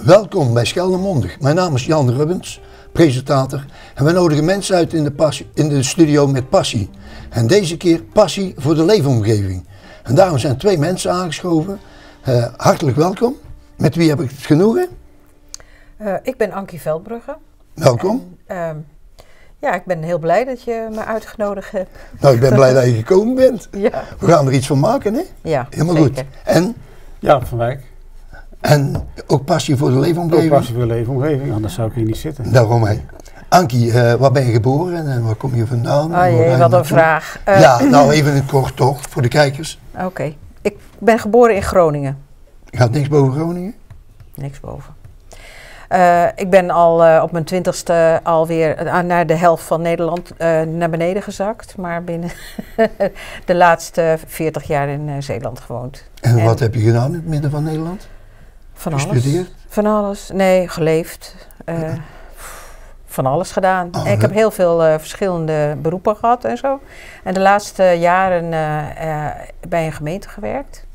Welkom bij Scheldermondig. Mijn naam is Jan Rubbens, presentator. En we nodigen mensen uit in de studio met passie. En deze keer passie voor de leefomgeving. En daarom zijn 2 mensen aangeschoven. Hartelijk welkom. Met wie heb ik het genoegen? Ik ben Ankie Veldbrugge. Welkom. En, ja, ik ben heel blij dat je me uitgenodigd hebt. Nou, ik ben blij dat je gekomen bent. Ja. We gaan er iets van maken, hè? Ja, helemaal zeker. goed. En? Ja, Van Wijk. En ook passie voor de leefomgeving? Ook passie voor de leefomgeving, anders zou ik hier niet zitten. Daarom, hè. Ankie, waar ben je geboren en waar kom je vandaan? Oh jee, wat een vraag. Ja, nou even in kort toch, voor de kijkers. Oké. Ik ben geboren in Groningen. Gaat niks boven Groningen? Niks boven. Ik ben al op mijn 20ste alweer naar de helft van Nederland naar beneden gezakt. Maar binnen de laatste 40 jaar in Zeeland gewoond. En wat heb je gedaan in het midden van Nederland? Van alles. Gestudeerd? Van alles. Nee, geleefd. Van alles gedaan. Oh, en ik heb heel veel verschillende beroepen gehad en zo. En de laatste jaren bij een gemeente gewerkt.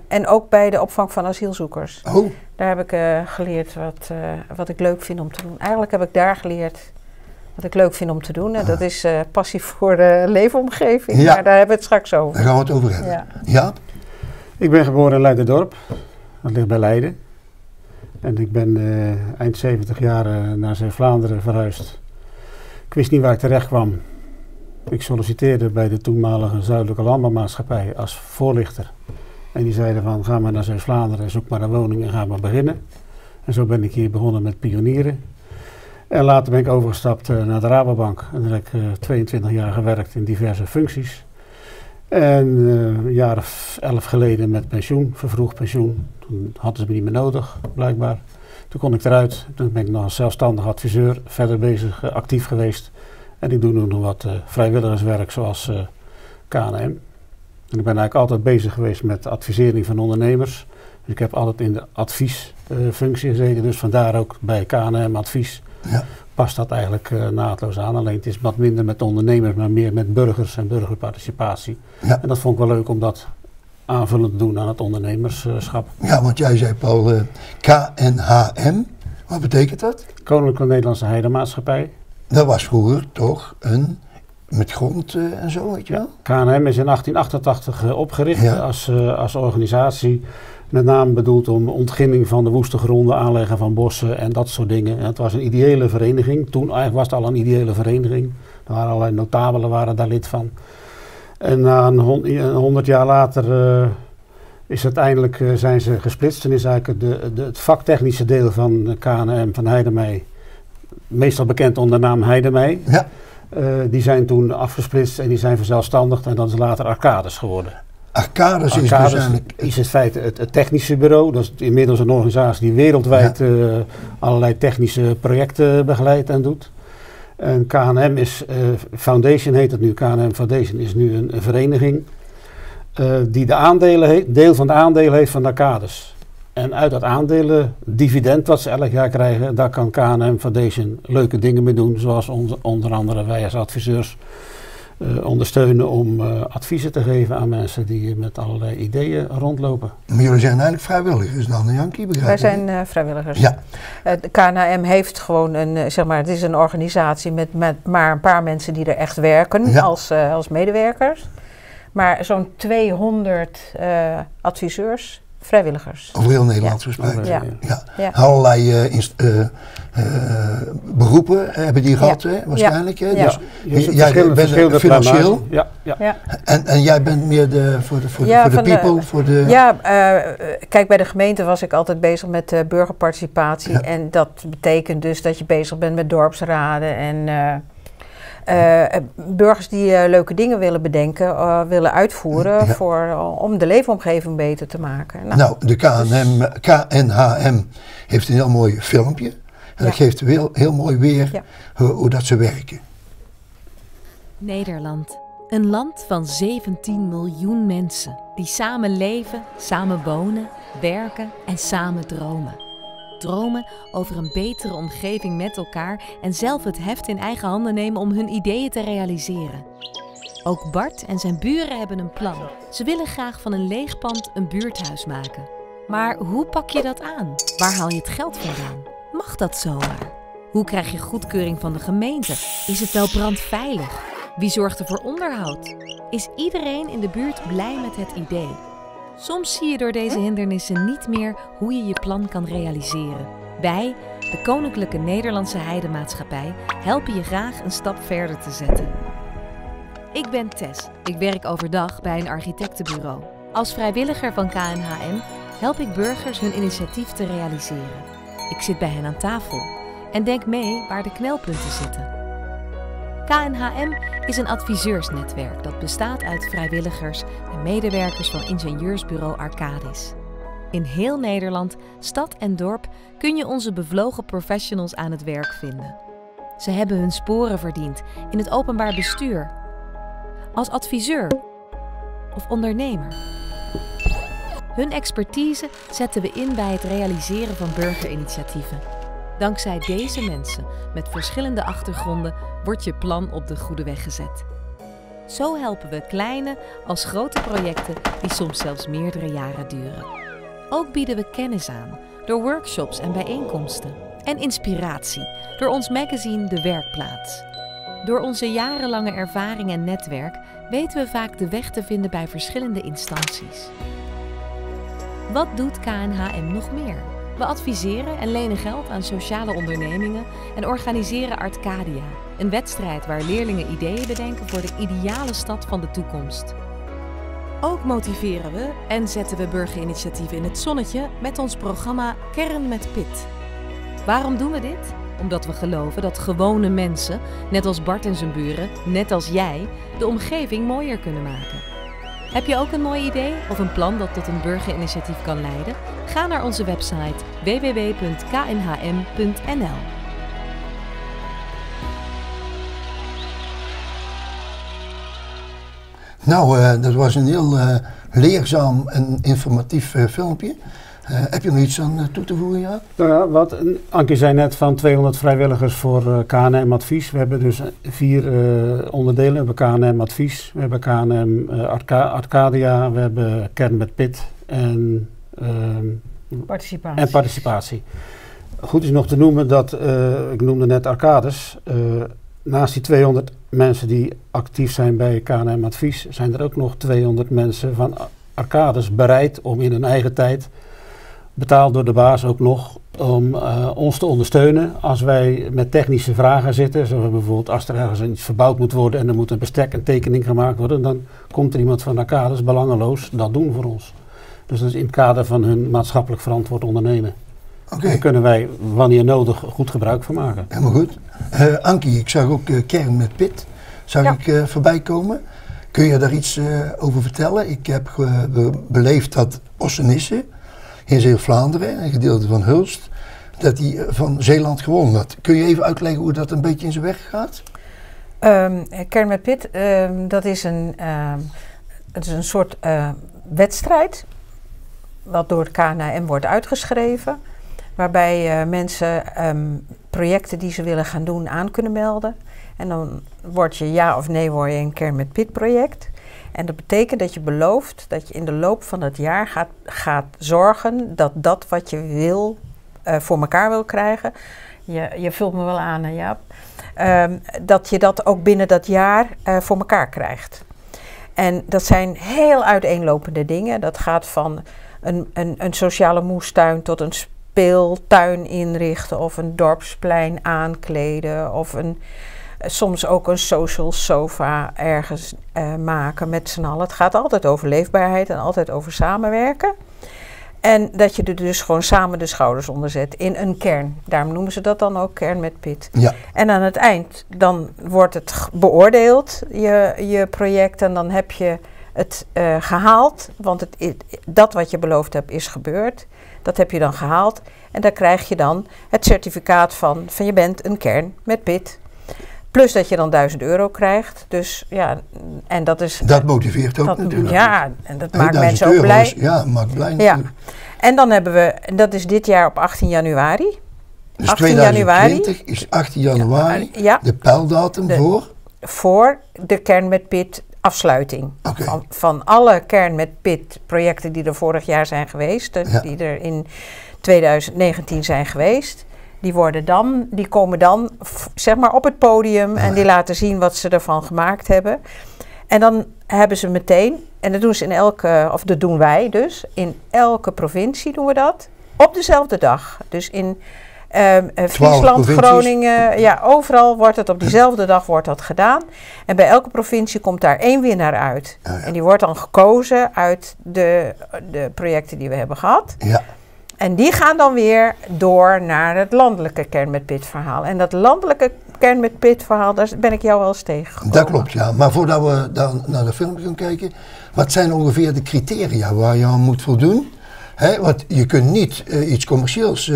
En ook bij de opvang van asielzoekers. Oh. Daar heb ik geleerd wat ik leuk vind om te doen. Eigenlijk heb ik daar geleerd wat ik leuk vind om te doen. En dat is passie voor de leefomgeving. Ja. Maar daar hebben we het straks over. Daar gaan we het over hebben. Ja. Ja? Ik ben geboren in Leiderdorp. Dat ligt bij Leiden. En ik ben eind 70 jaar naar Zeeuws-Vlaanderen verhuisd. Ik wist niet waar ik terecht kwam. Ik solliciteerde bij de toenmalige Zuidelijke Landbouwmaatschappij als voorlichter. En die zeiden van, ga maar naar Zeeuws-Vlaanderen, zoek maar een woning en ga maar beginnen. En zo ben ik hier begonnen met pionieren. En later ben ik overgestapt naar de Rabobank. En daar heb ik 22 jaar gewerkt in diverse functies. En een jaar of 11 geleden met pensioen, vervroegd pensioen. Toen hadden ze me niet meer nodig, blijkbaar. Toen kon ik eruit. Toen ben ik nog als zelfstandig adviseur verder bezig, actief geweest. En ik doe nu nog wat vrijwilligerswerk zoals KNM. En ik ben eigenlijk altijd bezig geweest met advisering van ondernemers. Dus ik heb altijd in de adviesfunctie gezeten. Dus vandaar ook bij KNM Advies past dat eigenlijk naadloos aan. Alleen het is wat minder met ondernemers, maar meer met burgers en burgerparticipatie. Ja. En dat vond ik wel leuk om dat aanvullend te doen aan het ondernemerschap. Ja, want jij zei Paul, KNHM, wat betekent dat? Koninklijke Nederlandse Heidemaatschappij. Dat was vroeger toch met grond en zo, weet je wel? KNM is in 1888 opgericht als organisatie. Met name bedoeld om ontginning van de woeste gronden, aanleggen van bossen en dat soort dingen. En het was een ideële vereniging. Toen eigenlijk was het al een ideële vereniging. Er waren allerlei notabelen waren daar lid van. En 100 jaar later is uiteindelijk zijn ze gesplitst. En is eigenlijk het vaktechnische deel van de KNM van Heidemij, meestal bekend onder de naam Heidemij. Ja. Die zijn toen afgesplitst en die zijn verzelfstandigd en dat is later Arcadis geworden. Arcadis is dus eigenlijk... is in feite het technische bureau. Dat is inmiddels een organisatie die wereldwijd allerlei technische projecten begeleidt en doet. En KNM is, Foundation heet het nu, KNM Foundation is nu een vereniging die deel van de aandelen heeft van Arcadis. En uit dat aandelen, dividend wat ze elk jaar krijgen, daar kan KNM Foundation leuke dingen mee doen. Zoals onder andere wij als adviseurs ondersteunen om adviezen te geven aan mensen die met allerlei ideeën rondlopen. Maar jullie zijn eigenlijk vrijwilligers dan, Jankie, begrijp Wij zijn vrijwilligers. Ja. De KNM heeft gewoon het is een organisatie met maar een paar mensen die er echt werken als medewerkers. Maar zo'n 200 adviseurs, vrijwilligers. Over heel Nederland verspreid. Ja. Allerlei beroepen hebben die gehad, hè, waarschijnlijk. Hè? Dus jij bent financieel. Ja. En jij bent meer voor de people? Kijk, bij de gemeente was ik altijd bezig met burgerparticipatie. Ja. En dat betekent dus dat je bezig bent met dorpsraden en burgers die leuke dingen willen bedenken, willen uitvoeren om de leefomgeving beter te maken. Nou, de KNHM heeft een heel mooi filmpje. En dat geeft heel mooi weer hoe dat ze werken. Nederland. Een land van 17 miljoen mensen die samen leven, samen wonen, werken en samen dromen. Dromen over een betere omgeving met elkaar en zelf het heft in eigen handen nemen om hun ideeën te realiseren. Ook Bart en zijn buren hebben een plan. Ze willen graag van een leeg pand een buurthuis maken. Maar hoe pak je dat aan? Waar haal je het geld vandaan? Mag dat zomaar? Hoe krijg je goedkeuring van de gemeente? Is het wel brandveilig? Wie zorgt er voor onderhoud? Is iedereen in de buurt blij met het idee? Soms zie je door deze hindernissen niet meer hoe je je plan kan realiseren. Wij, de Koninklijke Nederlandse Heidemaatschappij, helpen je graag een stap verder te zetten. Ik ben Tess. Ik werk overdag bij een architectenbureau. Als vrijwilliger van KNHM help ik burgers hun initiatief te realiseren. Ik zit bij hen aan tafel en denk mee waar de knelpunten zitten. KNHM is een adviseursnetwerk dat bestaat uit vrijwilligers en medewerkers van ingenieursbureau Arcadis. In heel Nederland, stad en dorp, kun je onze bevlogen professionals aan het werk vinden. Ze hebben hun sporen verdiend in het openbaar bestuur, als adviseur of ondernemer. Hun expertise zetten we in bij het realiseren van burgerinitiatieven. Dankzij deze mensen met verschillende achtergronden wordt je plan op de goede weg gezet. Zo helpen we kleine als grote projecten die soms zelfs meerdere jaren duren. Ook bieden we kennis aan door workshops en bijeenkomsten. En inspiratie door ons magazine De Werkplaats. Door onze jarenlange ervaring en netwerk weten we vaak de weg te vinden bij verschillende instanties. Wat doet KNHM nog meer? We adviseren en lenen geld aan sociale ondernemingen en organiseren Arcadia, een wedstrijd waar leerlingen ideeën bedenken voor de ideale stad van de toekomst. Ook motiveren we en zetten we burgerinitiatieven in het zonnetje met ons programma Kern met Pit. Waarom doen we dit? Omdat we geloven dat gewone mensen, net als Bart en zijn buren, net als jij, de omgeving mooier kunnen maken. Heb je ook een mooi idee of een plan dat tot een burgerinitiatief kan leiden? Ga naar onze website www.knhm.nl. Nou, dat was een heel leerzaam en informatief filmpje. Heb je nog iets aan toe te voegen, Jaap? Nou ja, wat Ankie zei net van 200 vrijwilligers voor KNM Advies. We hebben dus 4 onderdelen. We hebben KNM Advies, we hebben KNM Arcadia, we hebben Kern met Pit en participatie. Goed is nog te noemen dat, ik noemde net Arcadis, naast die 200 mensen die actief zijn bij KNM Advies, zijn er ook nog 200 mensen van Arcadis bereid om in hun eigen tijd, betaald door de baas ook nog, om ons te ondersteunen als wij met technische vragen zitten. Zoals bijvoorbeeld als er ergens iets verbouwd moet worden en er moet een bestek en tekening gemaakt worden, dan komt er iemand van Arcadis belangeloos dat doen voor ons. Dus dat is in het kader van hun maatschappelijk verantwoord ondernemen. Okay. Daar kunnen wij wanneer nodig goed gebruik van maken. Helemaal goed. Ankie, ik zag ook Kern met Pit ik voorbij komen. Kun je daar iets over vertellen? Ik heb beleefd dat Ossenisse in Zeeuw-Vlaanderen, een gedeelte van Hulst, dat hij van Zeeland gewonnen had. Kun je even uitleggen hoe dat een beetje in zijn weg gaat? Kern met Pit, dat is een soort wedstrijd wat door het KNHM wordt uitgeschreven, waarbij mensen projecten die ze willen gaan doen aan kunnen melden. En dan word je ja of nee word je een Kern met Pit project. En dat betekent dat je belooft dat je in de loop van het jaar gaat zorgen dat dat wat je wil, voor elkaar wil krijgen. Je vult me wel aan, Jaap. Dat je dat ook binnen dat jaar voor elkaar krijgt. En dat zijn heel uiteenlopende dingen. Dat gaat van een sociale moestuin tot een speeltuin inrichten of een dorpsplein aankleden of soms ook een social sofa ergens maken met z'n allen. Het gaat altijd over leefbaarheid en altijd over samenwerken. En dat je er dus gewoon samen de schouders onder zet in een kern. Daarom noemen ze dat dan ook Kern met Pit. Ja. En aan het eind, dan wordt het beoordeeld, je project. En dan heb je het gehaald. Want dat wat je beloofd hebt is gebeurd. Dat heb je dan gehaald. En daar krijg je dan het certificaat van je bent een Kern met Pit. Plus dat je dan €1000 krijgt. Dus ja, en dat is... Dat motiveert ook natuurlijk. Ja, en dat maakt mensen ook blij. Ja, maakt blij ja. natuurlijk. En dan hebben we, en dat is dit jaar op 18 januari. Dus 2020 is 18 januari ja, de peildatum voor de Kern met Pit afsluiting. Okay. Van alle kern met pit projecten die er vorig jaar zijn geweest, die er in 2019 zijn geweest. Die komen dan zeg maar op het podium en die laten zien wat ze ervan gemaakt hebben. En dan hebben ze meteen, en dat doen ze dat doen wij dus, in elke provincie doen we dat, op dezelfde dag. Dus in Friesland, Groningen, overal wordt het op diezelfde dag gedaan. En bij elke provincie komt daar 1 winnaar uit. Ja. En die wordt dan gekozen uit de projecten die we hebben gehad. Ja. En die gaan dan weer door naar het landelijke kern met pit verhaal. En dat landelijke kern met pit verhaal, daar ben ik jou wel eens tegengekomen. Dat klopt, ja. Maar voordat we dan naar de film gaan kijken, wat zijn ongeveer de criteria waar je aan moet voldoen? Want je kunt niet iets commercieels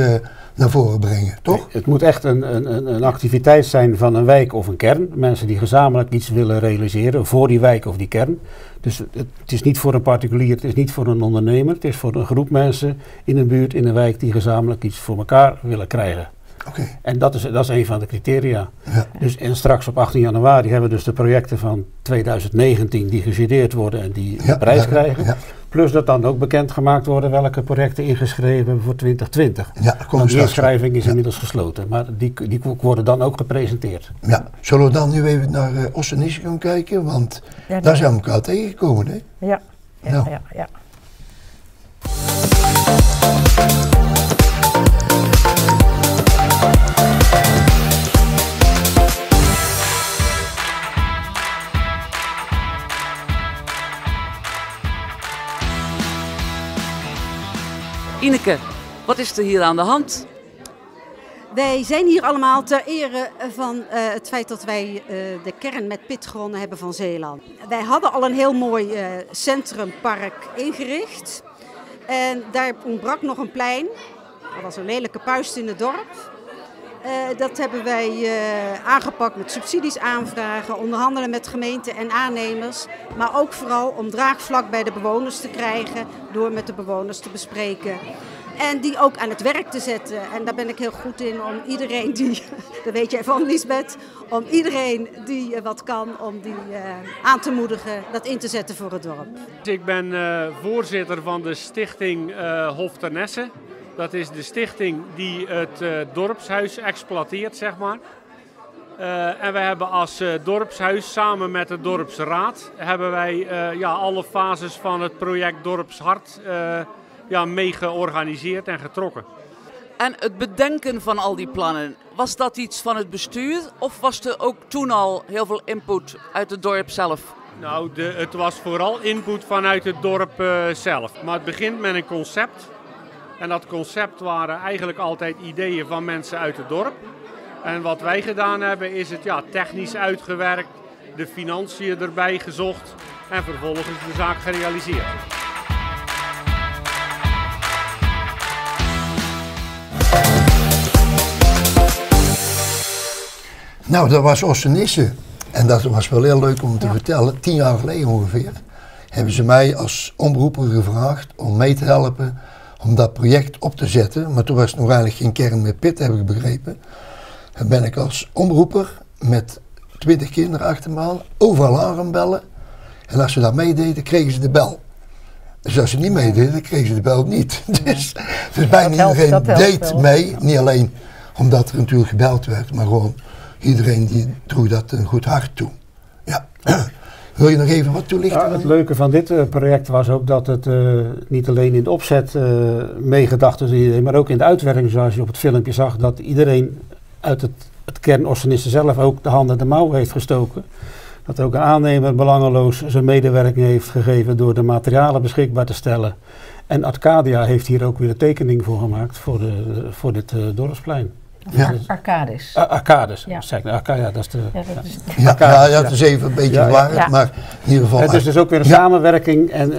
naar voren brengen, toch? Nee, het moet echt een activiteit zijn van een wijk of een kern. Mensen die gezamenlijk iets willen realiseren voor die wijk of die kern. Dus het is niet voor een particulier, het is niet voor een ondernemer. Het is voor een groep mensen in een buurt, in een wijk die gezamenlijk iets voor elkaar willen krijgen. Okay. En dat is een van de criteria. Ja. Dus, en straks op 18 januari hebben we dus de projecten van 2019 die gejureerd worden en die een prijs krijgen. Ja. Plus dat dan ook bekendgemaakt worden welke projecten ingeschreven hebben voor 2020. Ja, want die inschrijving is inmiddels gesloten, maar die worden dan ook gepresenteerd. Ja, zullen we dan nu even naar Ossenisse gaan kijken, want daar zijn we elkaar tegengekomen, hè? Ja. Ineke, wat is er hier aan de hand? Wij zijn hier allemaal ter ere van het feit dat wij de kern met pit gewonnen hebben van Zeeland. Wij hadden al een heel mooi centrumpark ingericht. En daar ontbrak nog een plein. Dat was een lelijke puist in het dorp. Dat hebben wij aangepakt met subsidies aanvragen, onderhandelen met gemeenten en aannemers. Maar ook vooral om draagvlak bij de bewoners te krijgen door met de bewoners te bespreken. En die ook aan het werk te zetten. En daar ben ik heel goed in om iedereen die, dat weet jij van Liesbeth, om iedereen die wat kan, om die aan te moedigen, dat in te zetten voor het dorp. Ik ben voorzitter van de stichting Hof ter Nesse. Dat is de stichting die het dorpshuis exploiteert, zeg maar. En wij hebben als dorpshuis samen met de dorpsraad hebben wij alle fases van het project Dorpshart mee georganiseerd en getrokken. En het bedenken van al die plannen, was dat iets van het bestuur of was er ook toen al heel veel input uit het dorp zelf? Nou, het was vooral input vanuit het dorp zelf. Maar het begint met een concept. En dat concept waren eigenlijk altijd ideeën van mensen uit het dorp. En wat wij gedaan hebben is het technisch uitgewerkt, de financiën erbij gezocht en vervolgens de zaak gerealiseerd. Nou, dat was Ossenisse. En dat was wel heel leuk om te vertellen. 10 jaar geleden ongeveer hebben ze mij als omroeper gevraagd om mee te helpen om dat project op te zetten. Maar toen was het nog eigenlijk geen kern met pit, heb ik begrepen. Dan ben ik als omroeper met 20 kinderen achter me aan overal aan gaan bellen. En als ze dat meededen, kregen ze de bel. Dus als ze niet meededen, kregen ze de bel niet. Dus bijna iedereen deed mee. Niet alleen omdat er natuurlijk gebeld werd, maar gewoon iedereen die droeg dat een goed hart toe. Ja. Wil je nog even wat toelichten? Ja, het leuke van dit project was ook dat het niet alleen in de opzet meegedacht is, maar ook in de uitwerking, zoals je op het filmpje zag, dat iedereen uit het kern Ossenisse zelf ook de handen de mouw heeft gestoken. Dat ook een aannemer belangeloos zijn medewerking heeft gegeven door de materialen beschikbaar te stellen. En Arcadia heeft hier ook weer een tekening voor gemaakt voor dit dorpsplein. Ja. Arcades. Arcades. Ja. Arcadia, dat is de... dat is even een beetje waar, maar in ieder geval... Het is dus ook weer een samenwerking en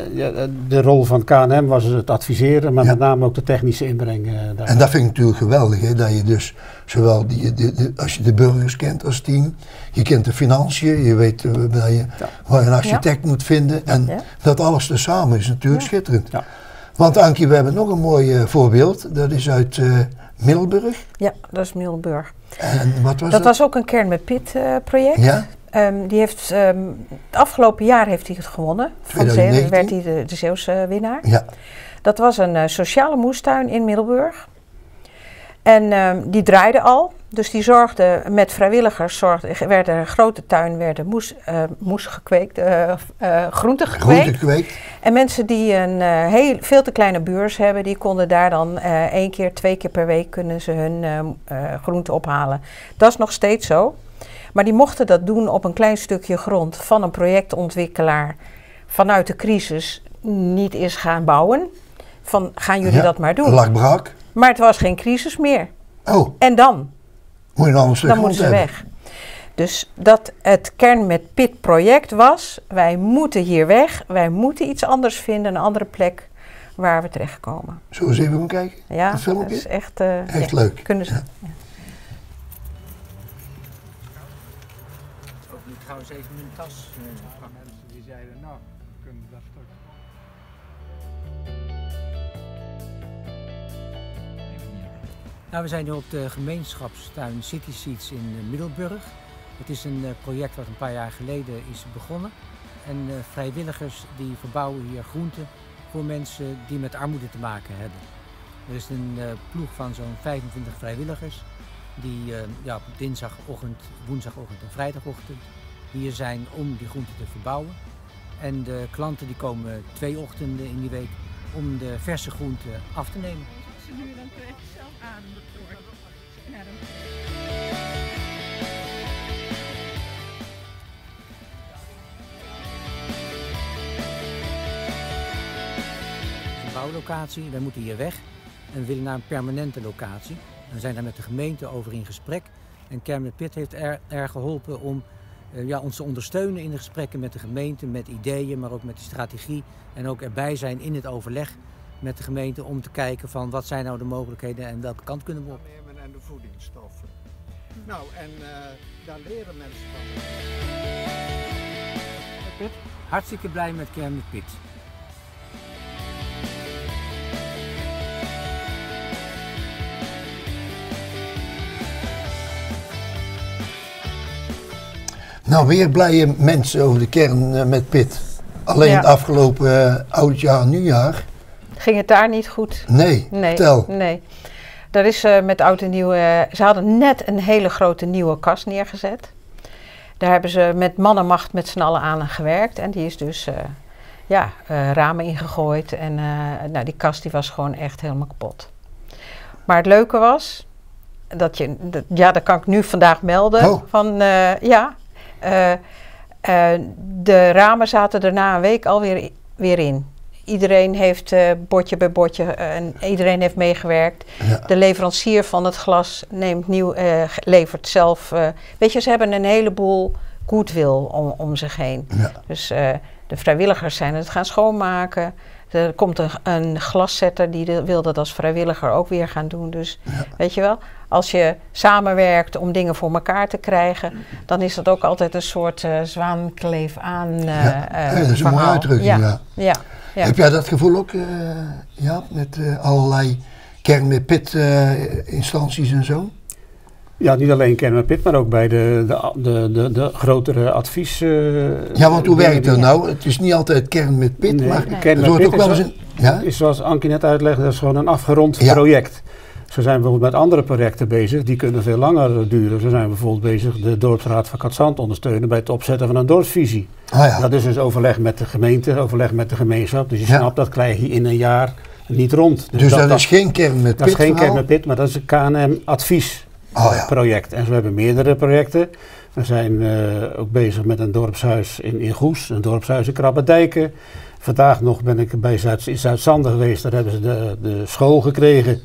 de rol van KNM was het adviseren, maar met name ook de technische inbreng. En dat vind ik natuurlijk geweldig, hè, dat je dus zowel als je de burgers kent als team, je kent de financiën, je weet waar je een architect moet vinden en dat alles tezamen is natuurlijk schitterend. Ja. Want Ankie, we hebben nog een mooi voorbeeld, dat is uit Middelburg. Ja, dat is Middelburg. En wat was dat? Dat was ook een kern met pit project. Ja? Die heeft, het afgelopen jaar heeft hij het gewonnen. Van Zeeland werd hij de Zeeuwse winnaar. Ja. Dat was een sociale moestuin in Middelburg. En die draaide al. Dus die zorgde met vrijwilligers, werd er een grote tuin, werden moes gekweekt, groenten gekweekt. En mensen die een veel te kleine beurs hebben, die konden daar dan 1 keer, 2 keer per week kunnen ze hun groenten ophalen. Dat is nog steeds zo. Maar die mochten dat doen op een klein stukje grond van een projectontwikkelaar vanuit de crisis niet eens gaan bouwen. Van, gaan jullie dat maar doen? Lag brak. Maar het was geen crisis meer. Oh. En dan? Moet je dan moeten ze weg. Dus dat het Kern met Pit project was, wij moeten hier weg, wij moeten iets anders vinden, een andere plek waar we terechtkomen. Zullen we eens even gaan kijken? Ja, dat is echt, echt leuk. Kunnen ze. Ja. Ook niet trouwens even mijn tas van mensen die zeiden, nou, we kunnen dat stuk. Nou, we zijn nu op de gemeenschapstuin City Seeds in Middelburg. Het is een project wat een paar jaar geleden is begonnen. En vrijwilligers die verbouwen hier groenten voor mensen die met armoede te maken hebben. Er is een ploeg van zo'n 25 vrijwilligers die op dinsdagochtend, woensdagochtend en vrijdagochtend hier zijn om die groenten te verbouwen. En de klanten die komen 2 ochtenden in die week om de verse groenten af te nemen. Ze nu dan krijg je zelf ademen voor. Bouwlocatie, wij moeten hier weg en we willen naar een permanente locatie. We zijn daar met de gemeente over in gesprek en Kern met Pit heeft er geholpen om ons te ondersteunen in de gesprekken met de gemeente, met ideeën, maar ook met de strategie en ook erbij zijn in het overleg met de gemeente om te kijken van wat zijn nou de mogelijkheden en welke kant kunnen we op. En de voedingsstoffen. Nou, en daar leren mensen van. Pit? Hartstikke blij met Kern met Pit. Nou, weer blije mensen over de Kern met Pit. Alleen het afgelopen oudjaar, nieuwjaar. Ging het daar niet goed? Nee, vertel. Nee. Dat is met oud en nieuw. Ze hadden net een hele grote nieuwe kas neergezet. Daar hebben ze met man en macht met z'n allen aan gewerkt. En die is dus ramen ingegooid. En die kas die was gewoon echt helemaal kapot. Maar het leuke was, dat kan ik nu vandaag melden. Oh. De ramen zaten er na een week alweer weer in. Iedereen heeft bordje bij bordje en iedereen heeft meegewerkt. Ja. De leverancier van het glas levert zelf. Ze hebben een heleboel goodwill om zich heen. Ja. Dus de vrijwilligers zijn het gaan schoonmaken. Er komt een glaszetter die wil dat als vrijwilliger ook weer gaan doen. Dus weet je wel, als je samenwerkt om dingen voor elkaar te krijgen, dan is dat ook altijd een soort zwaankleef aan dat is een mooie uitdrukking, ja. Heb jij dat gevoel ook, met allerlei Kern met Pit instanties en zo? Ja, niet alleen Kern met Pit, maar ook bij de grotere advies. Want hoe werkt dat nou? Het is niet altijd Kern met Pit, maar Kern met Pit ook wel eens is zoals Ankie net uitlegde, dat is gewoon een afgerond project. Zo zijn we bijvoorbeeld met andere projecten bezig, die kunnen veel langer duren. Zo zijn we bijvoorbeeld bezig de dorpsraad van Katzand ondersteunen bij het opzetten van een dorpsvisie. Dat is dus overleg met de gemeente, overleg met de gemeenschap. Dus je snapt, dat krijg je in een jaar niet rond. Dus dat is geen Kern met Pit? Dat is geen Kern met Pit, maar dat is een KNM-advies. Project. En we hebben meerdere projecten. We zijn ook bezig met een dorpshuis in Goes, een dorpshuis in Krabbedijken. Vandaag nog ben ik bij Zuid-Zande geweest, daar hebben ze de school gekregen.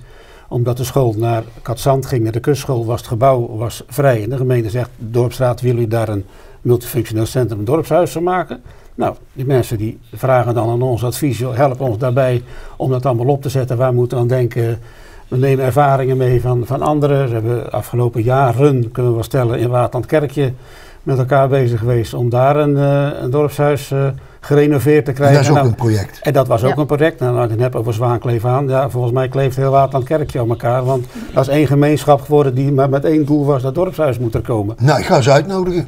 Omdat de school naar Katzand ging, naar de kustschool, was het gebouw vrij. En de gemeente zegt, dorpsraad, wil u daar een multifunctioneel centrum, een dorpshuis van maken? Nou, die mensen die vragen dan aan ons advies, help ons daarbij om dat allemaal op te zetten. Waar moeten we aan denken? We nemen ervaringen mee van anderen. We hebben afgelopen jaren, kunnen we wel stellen, in Waterlandkerkje met elkaar bezig geweest om daar een dorpshuis gerenoveerd te krijgen. Dat is ook een project. En dat was ook een project. Nou, ik heb over zwaankleef aan. Ja, volgens mij kleeft heel Waterlandkerkje aan elkaar. Want dat is één gemeenschap geworden die maar met één doel was, dat dorpshuis moet er komen. Nou, ik ga ze uitnodigen.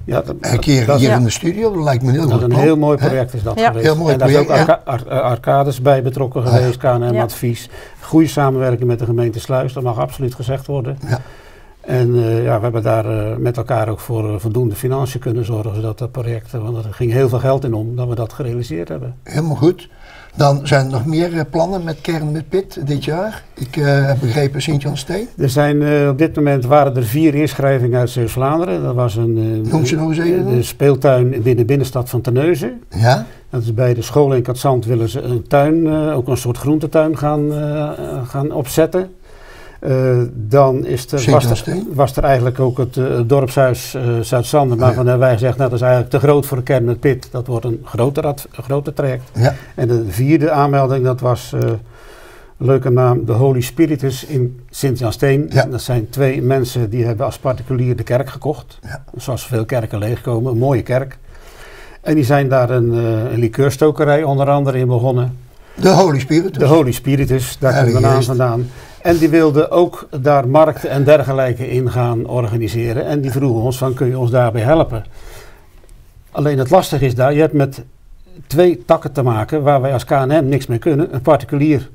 Ja, een keer hier in de studio, dat lijkt me een heel goed een plan. heel mooi project is dat geweest. Heel mooi en daar project, is ook Arcades bij betrokken geweest, KNM Advies. Goede samenwerking met de gemeente Sluis, dat mag absoluut gezegd worden. Ja. En we hebben daar met elkaar ook voor voldoende financiën kunnen zorgen, zodat dat project, want er ging heel veel geld in om, dat we dat gerealiseerd hebben. Helemaal goed. Dan zijn er nog meer plannen met Kern met Pit dit jaar. Ik heb begrepen Sint-Jan-Steen. Er zijn op dit moment waren er 4 inschrijvingen uit Zeeuws-Vlaanderen. Dat was Noem ze nog eens even. De speeltuin in de binnenstad van Terneuzen. Ja. Dat is bij de school in Katzand willen ze een tuin, ook een soort groentetuin gaan opzetten. Dan was er eigenlijk ook het dorpshuis Zuid-Sander, maar van hebben wij gezegd, nou, dat is eigenlijk te groot voor de Kern met Pit. Dat wordt een groter traject. Ja. En de 4e aanmelding, dat was leuke naam, de Holy Spiritus in Sint-Jan-Steen. Ja. Dat zijn 2 mensen die hebben als particulier de kerk gekocht. Ja. Zoals veel kerken leegkomen, een mooie kerk. En die zijn daar een likeurstokerij onder andere in begonnen. De Holy Spiritus. De Holy Spiritus, daar komt de naam vandaan. En die wilden ook daar markten en dergelijke in gaan organiseren. En die vroegen ons van, kun je ons daarbij helpen? Alleen het lastige is daar, je hebt met 2 takken te maken waar wij als KNM niks mee kunnen. Een particulier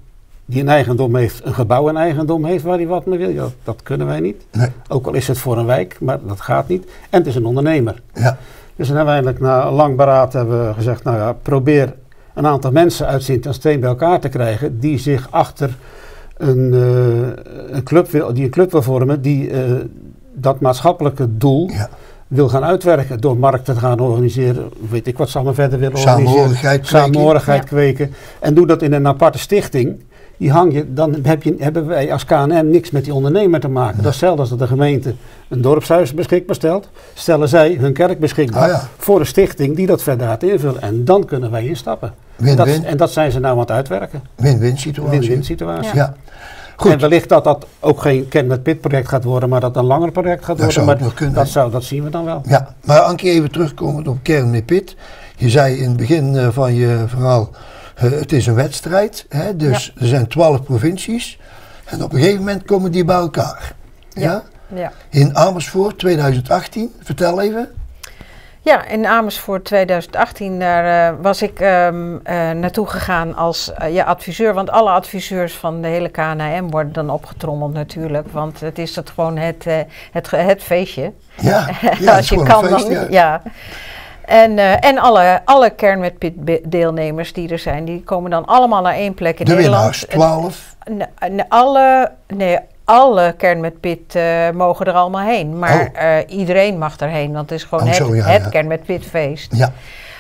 die een eigendom heeft, een gebouw in eigendom heeft waar hij wat mee wil. Ja, dat kunnen wij niet. Nee. Ook al is het voor een wijk, maar dat gaat niet. En het is een ondernemer. Ja. Dus dan hebben we eigenlijk na lang beraad hebben we gezegd, nou ja, probeer een aantal mensen uit Sint-Jan-Steen bij elkaar te krijgen die zich achter een club wil vormen die dat maatschappelijke doel wil gaan uitwerken door markten te gaan organiseren, weet ik wat ze allemaal verder willen organiseren. Samenhorigheid kweken. En doe dat in een aparte stichting. Die hang je, dan hebben wij als KNM niks met die ondernemer te maken. Dat is hetzelfde als dat de gemeente een dorpshuis beschikbaar stelt. Stellen zij hun kerk beschikbaar voor een stichting die dat verder gaat invullen. En dan kunnen wij instappen. Win-win. En dat zijn ze nou aan het uitwerken. Win-win situatie. Win-win situatie. Ja. Goed. En wellicht dat dat ook geen Kern met Pit project gaat worden, maar dat een langer project gaat worden. Maar dat zien we dan wel. Ja, maar Ankie, even terugkomend op Kern met Pit. Je zei in het begin van je verhaal, het is een wedstrijd. Hè? Dus er zijn 12 provincies. En op een gegeven moment komen die bij elkaar. Ja? Ja. In Amersfoort 2018, vertel even. Ja, in Amersfoort 2018 daar was ik naartoe gegaan als adviseur. Want alle adviseurs van de hele KNM worden dan opgetrommeld natuurlijk. Want het is gewoon het feestje. Ja, als je kan feest, dan. Ja. En alle Kern met Pit deelnemers die er zijn, die komen dan allemaal naar één plek in Nederland. De winnaars, 12? Alle Kern met Pit mogen er allemaal heen. Maar iedereen mag erheen, want het is gewoon het Kern met Pit feest. Ja.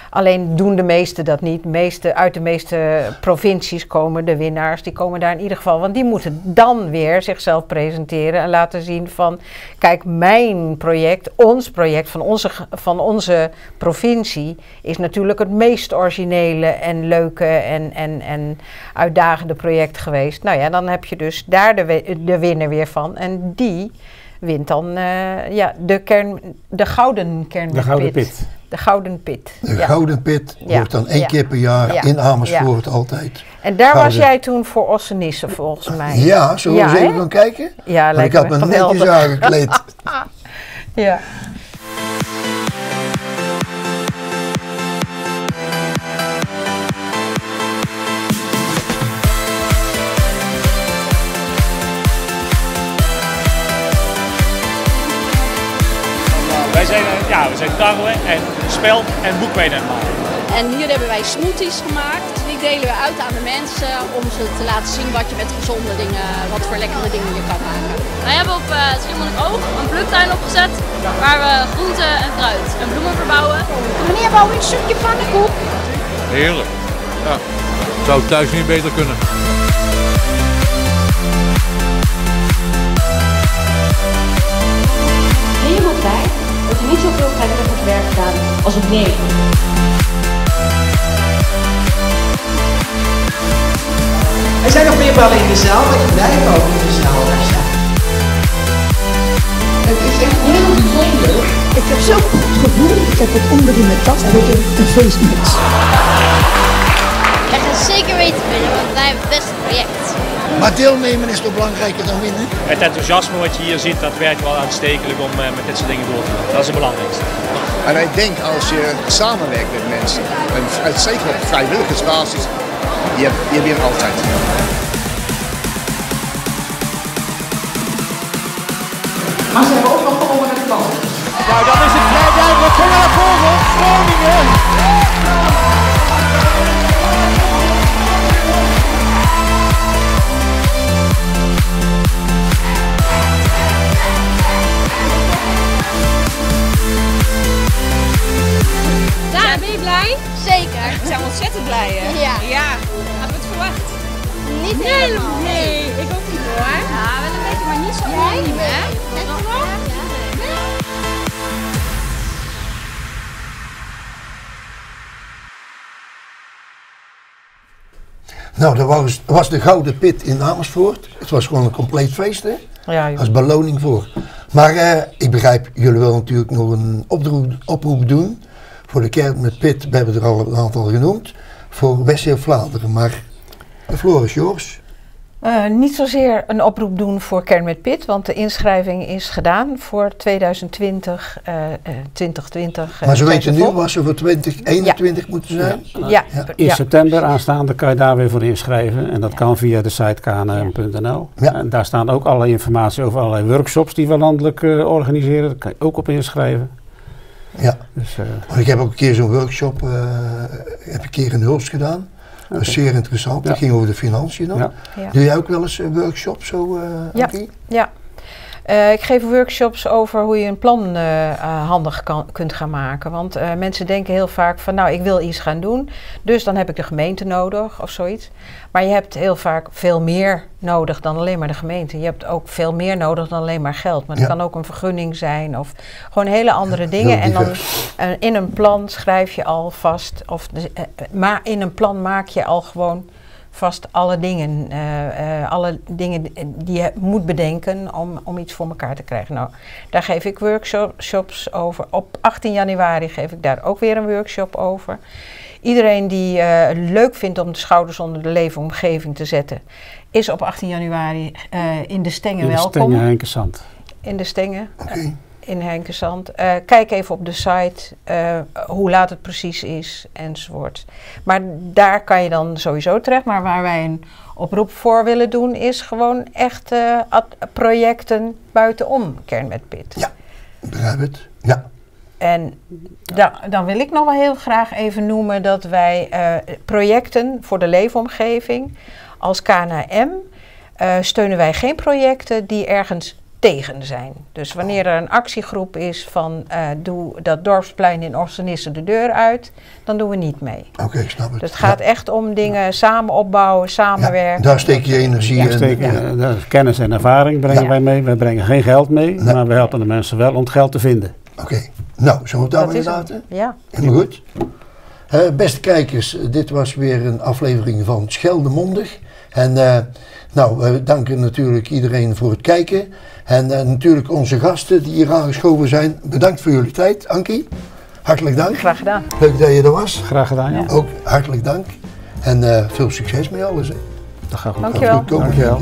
Alleen doen de meesten dat niet. Uit de meeste provincies komen de winnaars. Die komen daar in ieder geval. Want die moeten dan weer zichzelf presenteren. En laten zien van, kijk, mijn project, ons project van onze provincie is natuurlijk het meest originele en leuke en uitdagende project geweest. Nou ja, dan heb je dus daar de winnaar weer van. En die wint dan de Gouden Kern met Pit. De Gouden Pit. De Gouden Pit wordt dan 1 keer per jaar in Amersfoort altijd. En daar was jij toen voor Ossenisse volgens mij. Ja, zullen we eens even gaan kijken? Ja, want ik had me netjes aangekleed. Ja. We zijn tarwe en spel en boekmede aan het maken. En hier hebben wij smoothies gemaakt. Die delen we uit aan de mensen om ze te laten zien wat je met gezonde dingen, wat voor lekkere dingen je kan maken. Wij hebben op Schiermonnikoog een pluktuin opgezet waar we groenten en fruit en bloemen verbouwen. Meneer, wou een stukje pannenkoek? Heerlijk. Ja. Zou thuis niet beter kunnen. Helemaal blij dat er niet zoveel vrijwilligerswerk gedaan als op 9. Er zijn nog meer ballen in de zaal, maar die blijven ook in de zaal daar staan. Het is echt heel bijzonder. Ik heb zo'n goed gevoel. Ik heb het onder in mijn tas en ik heb een feestmuts. Wij gaan zeker weten winnen, want wij hebben het beste project. Maar deelnemen is toch belangrijker dan winnen? Het enthousiasme wat je hier ziet, dat werkt wel uitstekelijk om met dit soort dingen door te gaan. Dat is het belangrijkste. En ik denk als je samenwerkt met mensen, en zeker op vrijwilligersbasis, je wint altijd. Maar ze hebben ook nog gewonnen met klanten. Nou, dan is het vrij duidelijk. Kom naar voren, Groningen! Ja, ben je blij? Zeker. Ik ben ontzettend blij, hè? Ja. Ja. Hadden we het verwacht? Niet helemaal. Nee, ik ook niet hoor. Ja, wel een beetje, maar niet zo unaniem, hè? Net nog? Nou, dat was de Gouden Pit in Amersfoort. Het was gewoon een compleet feest, hè? Ja, als beloning voor. Maar ik begrijp, jullie willen natuurlijk nog een oproep doen voor de Kern met Pit. We hebben er al een aantal genoemd. Voor West-Vlaanderen. Maar Floris, Joris? Niet zozeer een oproep doen voor Kern met Pit, want de inschrijving is gedaan voor 2020. Maar ze weten nu wat ze voor 2021 moeten zijn? Ja. In september aanstaande kan je daar weer voor inschrijven. En dat kan via de site knm.nl. Ja. En daar staan ook alle informatie over allerlei workshops die we landelijk organiseren. Daar kan je ook op inschrijven. Ja, dus, ik heb ook een keer zo'n workshop, heb een keer in Hulst gedaan. Dat was zeer interessant, dat ging over de financiën dan. Ja. Doe jij ook wel eens workshops zo, Ankie? Ja. Ik geef workshops over hoe je een plan handig kunt gaan maken. Want mensen denken heel vaak van, nou, ik wil iets gaan doen, dus dan heb ik de gemeente nodig of zoiets. Maar je hebt heel vaak veel meer nodig dan alleen maar de gemeente. Je hebt ook veel meer nodig dan alleen maar geld. Maar het kan ook een vergunning zijn of gewoon hele andere dingen. En dan in een plan schrijf je al vast, maar in een plan maak je al gewoon vast alle dingen die je moet bedenken om iets voor elkaar te krijgen. Nou, daar geef ik workshops over. Op 18 januari geef ik daar ook weer een workshop over. Iedereen die leuk vindt om de schouders onder de leefomgeving te zetten, is op 18 januari in de Stengen welkom. In de Stengen Henkensand. In de Stengen. In Henkensand. Kijk even op de site hoe laat het precies is enzovoort. Maar daar kan je dan sowieso terecht. Maar waar wij een oproep voor willen doen is gewoon echt projecten buitenom Kern met Pit. Ja, begrijp het. Ja. En dan wil ik nog wel heel graag even noemen dat wij projecten voor de leefomgeving als KNM steunen wij geen projecten die ergens tegen zijn. Dus wanneer er een actiegroep is van doe dat dorpsplein in Orsenisse de deur uit, dan doen we niet mee. Oké, ik snap het. Dus het gaat echt om dingen samen opbouwen, samenwerken. Daar steek je energie in. Kennis en ervaring brengen wij mee. Wij brengen geen geld mee, maar we helpen de mensen wel om het geld te vinden. Oké. Nou, zullen we het daar weer laten? Ja. Helemaal goed. Beste kijkers, dit was weer een aflevering van Scheldemondig. En we danken natuurlijk iedereen voor het kijken. En natuurlijk onze gasten die hier aangeschoven zijn. Bedankt voor jullie tijd. Ankie, hartelijk dank. Graag gedaan. Leuk dat je er was. Graag gedaan, ja. Ook hartelijk dank. En veel succes met alles. Hè. Dat gaat goed. Dankjewel. Dankjewel.